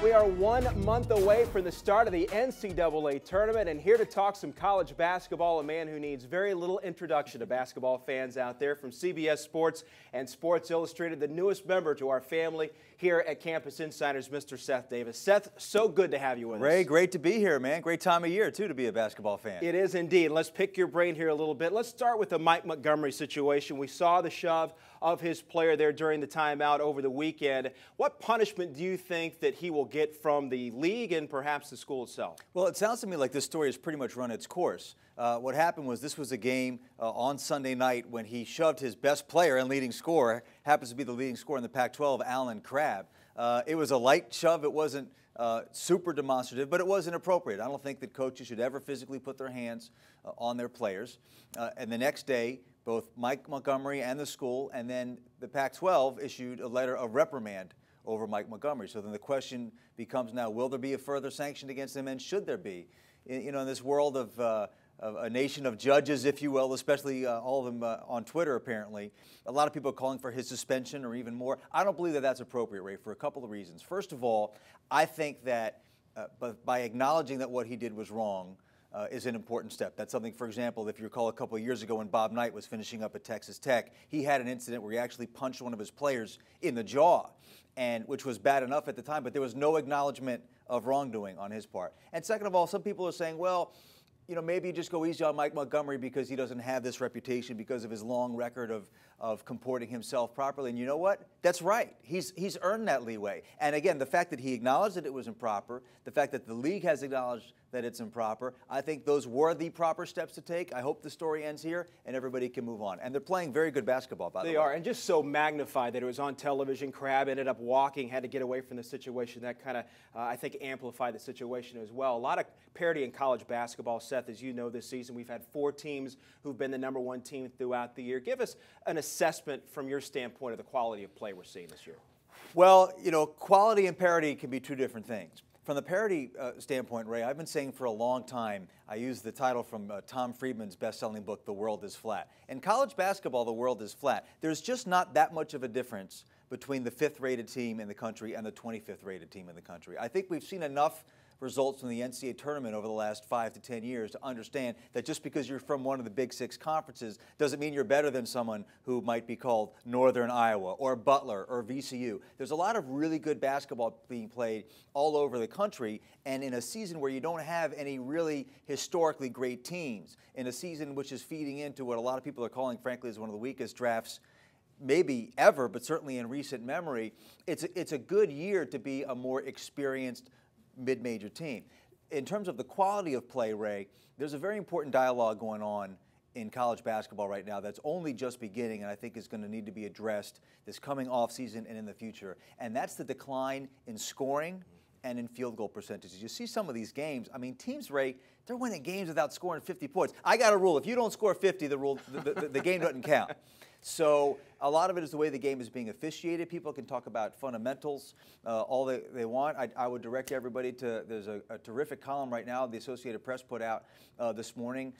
We are 1 month away from the start of the NCAA tournament, and here to talk some college basketball, a man who needs very little introduction to basketball fans out there, from CBS Sports and Sports Illustrated, the newest member to our family here at Campus Insiders, Mr. Seth Davis. Seth, so good to have you with us. Ray, great to be here, man. Great time of year, too, to be a basketball fan. It is indeed. Let's pick your brain here a little bit. Let's start with the Mike Montgomery situation. We saw the shove of his player there during the timeout over the weekend. What punishment do you think that he will get from the league and perhaps the school itself? Well, it sounds to me like this story has pretty much run its course. What happened was this was a game on Sunday night when he shoved his best player and leading scorer, happens to be the leading scorer in the Pac-12, Allen Crabbe. It was a light shove. It wasn't super demonstrative, but it wasn't appropriate. I don't think that coaches should ever physically put their hands on their players. And the next day, both Mike Montgomery and the school, and then the Pac-12 issued a letter of reprimand over Mike Montgomery. So then the question becomes now, will there be a further sanction against him, and should there be? In this world of a nation of judges, if you will, especially all of them on Twitter apparently, a lot of people are calling for his suspension or even more. I don't believe that that's appropriate, Ray, for a couple of reasons. First of all, I think that by acknowledging that what he did was wrong, is an important step. That's something, for example, if you recall a couple of years ago when Bob Knight was finishing up at Texas Tech, he had an incident where he actually punched one of his players in the jaw, which was bad enough at the time, but there was no acknowledgement of wrongdoing on his part. And second of all, some people are saying, well, maybe just go easy on Mike Montgomery because he doesn't have this reputation because of his long record of comporting himself properly. And you know what? That's right. He's earned that leeway. And again, the fact that he acknowledged that it was improper, the fact that the league has acknowledged that it's improper, I think those were the proper steps to take. I hope the story ends here and everybody can move on. And they're playing very good basketball, by the way. They are, and just so magnified that it was on television. Crabbe ended up walking, had to get away from the situation. That kind of, I think, amplified the situation as well. A lot of parity in college basketball, Seth, as you know, this season. We've had 4 teams who've been the #1 team throughout the year. Give us an assessment from your standpoint of the quality of play we're seeing this year. Well, quality and parity can be two different things. From the parity standpoint, Ray, I've been saying for a long time, I use the title from Tom Friedman's best-selling book, The World is Flat. In college basketball, the world is flat. There's just not that much of a difference between the 5th-rated team in the country and the 25th-rated team in the country. I think we've seen enough results from the NCAA tournament over the last 5 to 10 years to understand that just because you're from one of the Big 6 conferences doesn't mean you're better than someone who might be called Northern Iowa or Butler or VCU. There's a lot of really good basketball being played all over the country, and in a season where you don't have any really historically great teams, in a season which is feeding into what a lot of people are calling, frankly, as one of the weakest drafts maybe ever, but certainly in recent memory, it's a good year to be a more experienced mid-major team. In terms of the quality of play, Ray, there's a very important dialogue going on in college basketball right now that's only just beginning and I think is going to need to be addressed this coming offseason and in the future. And that's the decline in scoring and in field goal percentages. You see some of these games, I mean, teams, Ray, they're winning games without scoring 50 points. I got a rule. If you don't score 50, the game doesn't count. So a lot of it is the way the game is being officiated. People can talk about fundamentals all they want. I would direct everybody to, there's a terrific column right now the Associated Press put out this morning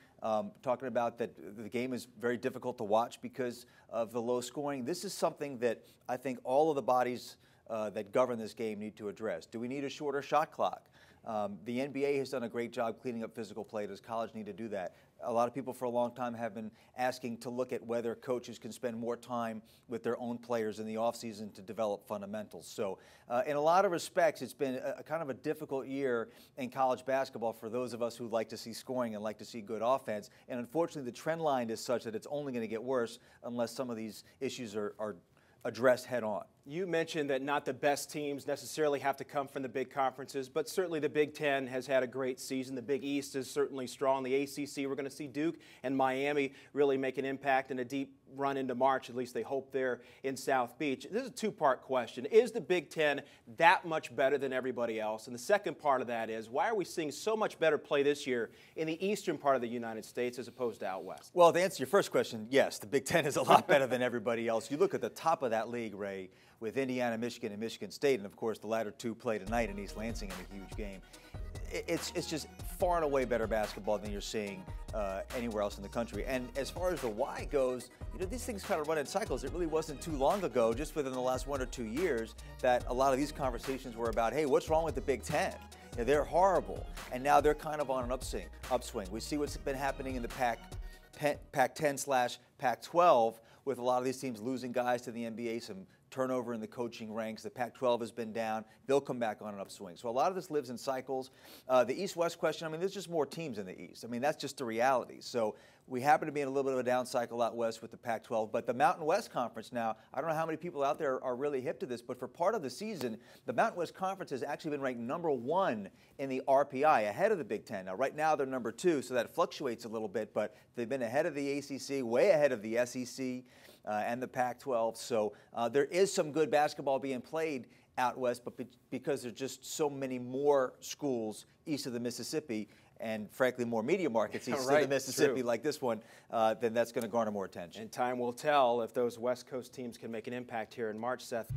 talking about that the game is very difficult to watch because of the low scoring. This is something that I think all of the bodies that govern this game need to address. Do we need a shorter shot clock? The NBA has done a great job cleaning up physical play. Does college need to do that? A lot of people for a long time have been asking to look at whether coaches can spend more time with their own players in the offseason to develop fundamentals. So in a lot of respects, it's been a kind of a difficult year in college basketball for those of us who like to see scoring and like to see good offense. And unfortunately, the trend line is such that it's only going to get worse unless some of these issues are addressed head on. You mentioned that not the best teams necessarily have to come from the big conferences, but certainly the Big Ten has had a great season. The Big East is certainly strong. The ACC, we're going to see Duke and Miami really make an impact in a deep run into March. At least they hope there in South Beach. This is a two-part question. Is the Big Ten that much better than everybody else? And the second part of that is, why are we seeing so much better play this year in the eastern part of the United States as opposed to out west? Well, to answer your first question, yes, the Big Ten is a lot better than everybody else. You look at the top of that league, Ray, with Indiana, Michigan, and Michigan State, and of course the latter two play tonight in East Lansing in a huge game. It's just far and away better basketball than you're seeing anywhere else in the country. And as far as the why goes, you know, these things kind of run in cycles. It really wasn't too long ago, just within the last 1 or 2 years, that a lot of these conversations were about, hey, what's wrong with the Big Ten? You know, they're horrible, and now they're kind of on an upswing. We see what's been happening in the Pac-10/Pac-12 with a lot of these teams losing guys to the NBA, some turnover in the coaching ranks. The Pac-12 has been down. They'll come back on an upswing. So a lot of this lives in cycles. The East-West question, I mean, there's just more teams in the East. I mean, that's just the reality. So we happen to be in a little bit of a down cycle out west with the Pac-12. But the Mountain West Conference now, I don't know how many people out there are really hip to this, but for part of the season, the Mountain West Conference has actually been ranked #1 in the RPI, ahead of the Big Ten. Now, right now, they're #2, so that fluctuates a little bit, but they've been ahead of the ACC, way ahead of the SEC. And the Pac-12. So there is some good basketball being played out west, but because there's just so many more schools east of the Mississippi and, frankly, more media markets east of the Mississippi like this one, then that's going to garner more attention. And time will tell if those West Coast teams can make an impact here in March, Seth.